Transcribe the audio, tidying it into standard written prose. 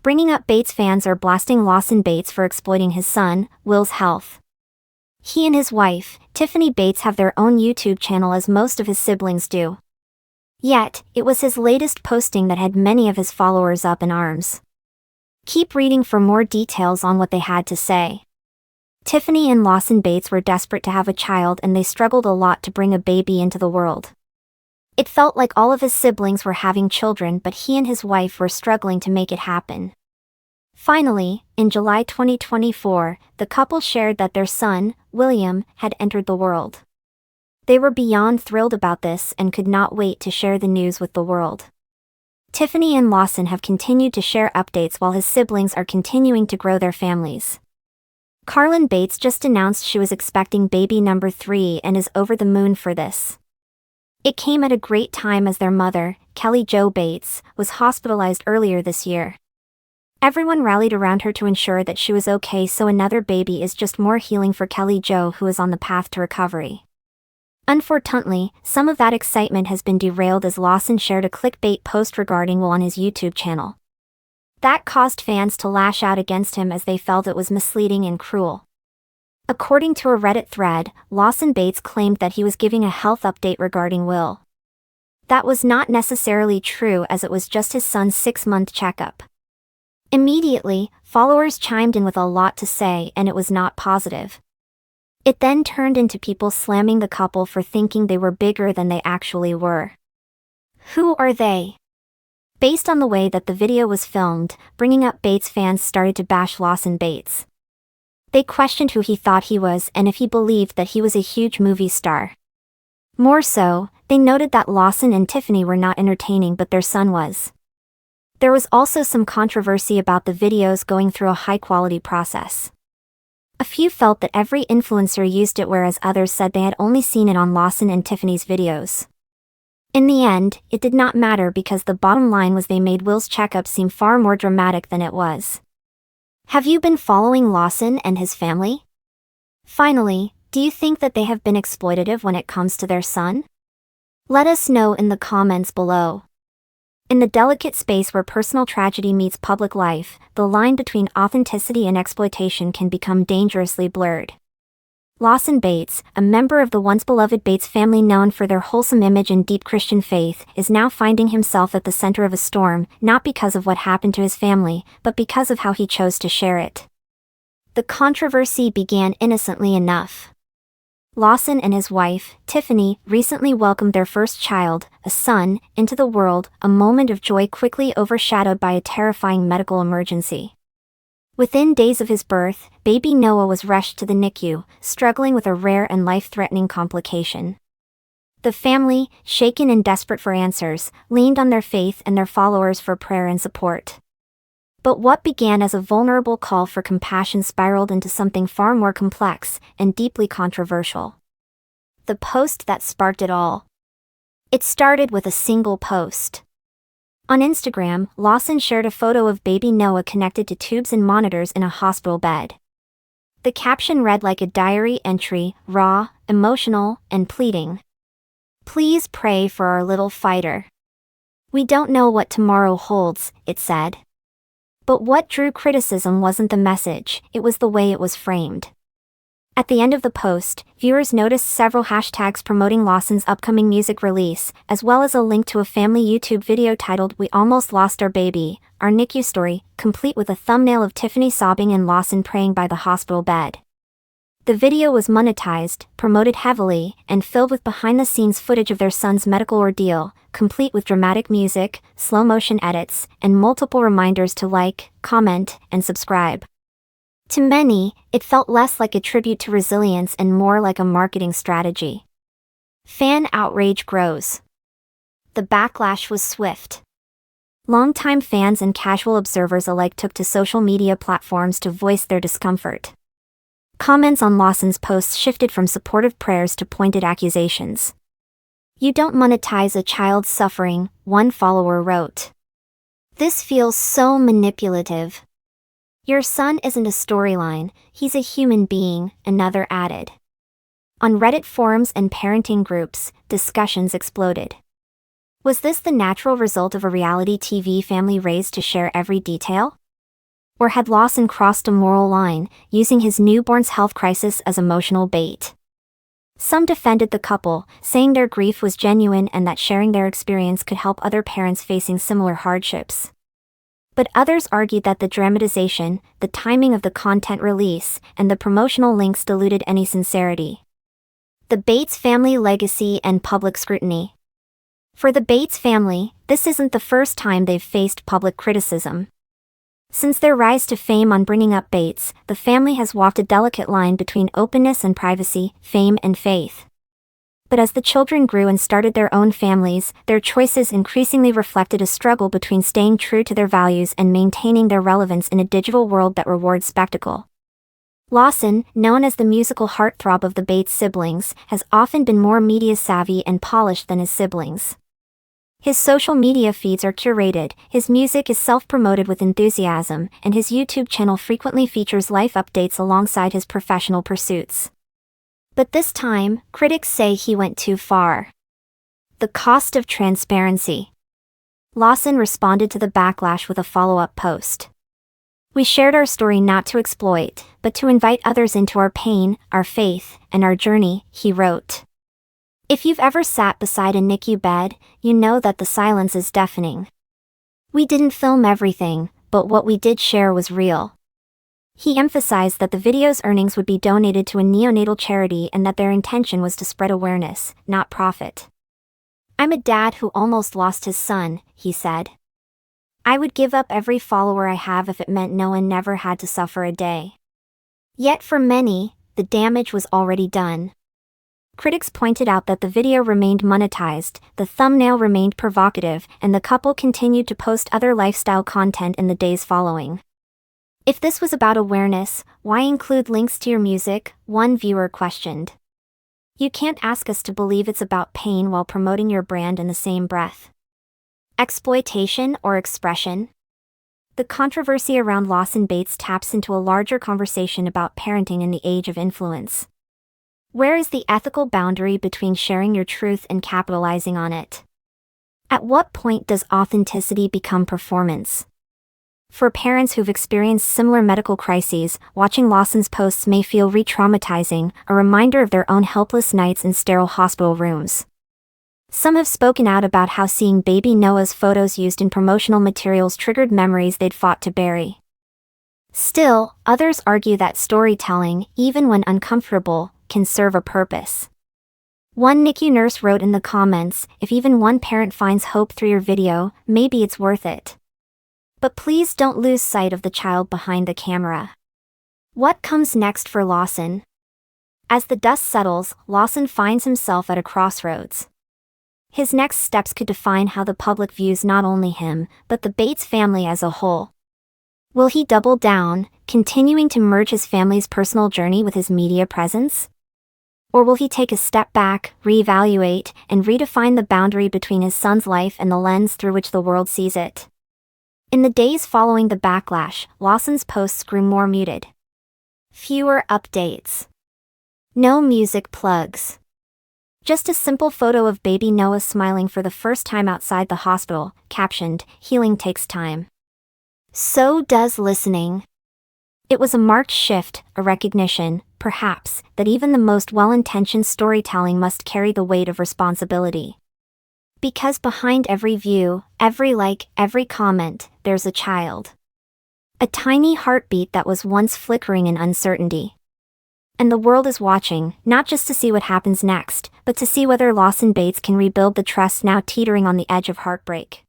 Bringing Up Bates fans are blasting Lawson Bates for exploiting his son, Will's health. He and his wife, Tiffany Bates, have their own YouTube channel as most of his siblings do. Yet, it was his latest posting that had many of his followers up in arms. Keep reading for more details on what they had to say. Tiffany and Lawson Bates were desperate to have a child, and they struggled a lot to bring a baby into the world. It felt like all of his siblings were having children, but he and his wife were struggling to make it happen. Finally, in July 2024, the couple shared that their son, William, had entered the world. They were beyond thrilled about this and could not wait to share the news with the world. Tiffany and Lawson have continued to share updates while his siblings are continuing to grow their families. Carlin Bates just announced she was expecting baby number 3 and is over the moon for this. It came at a great time as their mother, Kelly Jo Bates, was hospitalized earlier this year. Everyone rallied around her to ensure that she was okay, so another baby is just more healing for Kelly Jo, who is on the path to recovery. Unfortunately, some of that excitement has been derailed as Lawson shared a clickbait post regarding Will on his YouTube channel. That caused fans to lash out against him as they felt it was misleading and cruel. According to a Reddit thread, Lawson Bates claimed that he was giving a health update regarding Will. That was not necessarily true, as it was just his son's 6-month checkup. Immediately, followers chimed in with a lot to say, and it was not positive. It then turned into people slamming the couple for thinking they were bigger than they actually were. Who are they? Based on the way that the video was filmed, Bringing Up Bates fans started to bash Lawson Bates. They questioned who he thought he was and if he believed that he was a huge movie star. More so, they noted that Lawson and Tiffany were not entertaining, but their son was. There was also some controversy about the videos going through a high-quality process. A few felt that every influencer used it, whereas others said they had only seen it on Lawson and Tiffany's videos. In the end, it did not matter because the bottom line was they made Will's checkup seem far more dramatic than it was. Have you been following Lawson and his family? Finally, do you think that they have been exploitative when it comes to their son? Let us know in the comments below. In the delicate space where personal tragedy meets public life, the line between authenticity and exploitation can become dangerously blurred. Lawson Bates, a member of the once beloved Bates family known for their wholesome image and deep Christian faith, is now finding himself at the center of a storm, not because of what happened to his family, but because of how he chose to share it. The controversy began innocently enough. Lawson and his wife, Tiffany, recently welcomed their first child, a son, into the world, a moment of joy quickly overshadowed by a terrifying medical emergency. Within days of his birth, baby Noah was rushed to the NICU, struggling with a rare and life-threatening complication. The family, shaken and desperate for answers, leaned on their faith and their followers for prayer and support. But what began as a vulnerable call for compassion spiraled into something far more complex and deeply controversial. The post that sparked it all. It started with a single post. On Instagram, Lawson shared a photo of baby Noah connected to tubes and monitors in a hospital bed. The caption read like a diary entry, raw, emotional, and pleading. "Please pray for our little fighter. We don't know what tomorrow holds," it said. But what drew criticism wasn't the message, it was the way it was framed. At the end of the post, viewers noticed several hashtags promoting Lawson's upcoming music release, as well as a link to a family YouTube video titled "We Almost Lost Our Baby, Our NICU Story," complete with a thumbnail of Tiffany sobbing and Lawson praying by the hospital bed. The video was monetized, promoted heavily, and filled with behind-the-scenes footage of their son's medical ordeal, complete with dramatic music, slow-motion edits, and multiple reminders to like, comment, and subscribe. To many, it felt less like a tribute to resilience and more like a marketing strategy. Fan outrage grows. The backlash was swift. Longtime fans and casual observers alike took to social media platforms to voice their discomfort. Comments on Lawson's posts shifted from supportive prayers to pointed accusations. "You don't monetize a child's suffering," one follower wrote. "This feels so manipulative." "Your son isn't a storyline, he's a human being," another added. On Reddit forums and parenting groups, discussions exploded. Was this the natural result of a reality TV family raised to share every detail? Or had Lawson crossed a moral line, using his newborn's health crisis as emotional bait? Some defended the couple, saying their grief was genuine and that sharing their experience could help other parents facing similar hardships. But others argued that the dramatization, the timing of the content release, and the promotional links diluted any sincerity. The Bates family legacy and public scrutiny. For the Bates family, this isn't the first time they've faced public criticism. Since their rise to fame on Bringing Up Bates, the family has walked a delicate line between openness and privacy, fame and faith. But as the children grew and started their own families, their choices increasingly reflected a struggle between staying true to their values and maintaining their relevance in a digital world that rewards spectacle. Lawson, known as the musical heartthrob of the Bates siblings, has often been more media-savvy and polished than his siblings. His social media feeds are curated, his music is self-promoted with enthusiasm, and his YouTube channel frequently features life updates alongside his professional pursuits. But this time, critics say he went too far. The cost of transparency. Lawson responded to the backlash with a follow-up post. "We shared our story not to exploit, but to invite others into our pain, our faith, and our journey," he wrote. If you've ever sat beside a NICU bed, you know that the silence is deafening. We didn't film everything, but what we did share was real. He emphasized that the video's earnings would be donated to a neonatal charity and that their intention was to spread awareness, not profit. "I'm a dad who almost lost his son," he said. "I would give up every follower I have if it meant no one never had to suffer a day." Yet for many, the damage was already done. Critics pointed out that the video remained monetized, the thumbnail remained provocative, and the couple continued to post other lifestyle content in the days following. If this was about awareness, why include links to your music? One viewer questioned. "You can't ask us to believe it's about pain while promoting your brand in the same breath." Exploitation or expression? The controversy around Lawson Bates taps into a larger conversation about parenting in the age of influence. Where is the ethical boundary between sharing your truth and capitalizing on it? At what point does authenticity become performance? For parents who've experienced similar medical crises, watching Lawson's posts may feel re-traumatizing, a reminder of their own helpless nights in sterile hospital rooms. Some have spoken out about how seeing baby Noah's photos used in promotional materials triggered memories they'd fought to bury. Still, others argue that storytelling, even when uncomfortable, can serve a purpose. One NICU nurse wrote in the comments, "If even one parent finds hope through your video, maybe it's worth it. But please don't lose sight of the child behind the camera." What comes next for Lawson? As the dust settles, Lawson finds himself at a crossroads. His next steps could define how the public views not only him, but the Bates family as a whole. Will he double down, continuing to merge his family's personal journey with his media presence? Or will he take a step back, reevaluate, and redefine the boundary between his son's life and the lens through which the world sees it? In the days following the backlash, Lawson's posts grew more muted. Fewer updates. No music plugs. Just a simple photo of baby Noah smiling for the first time outside the hospital, captioned, "Healing takes time. So does listening." It was a marked shift, a recognition, perhaps, that even the most well-intentioned storytelling must carry the weight of responsibility. Because behind every view, every like, every comment, there's a child. A tiny heartbeat that was once flickering in uncertainty. And the world is watching, not just to see what happens next, but to see whether Lawson Bates can rebuild the trust now teetering on the edge of heartbreak.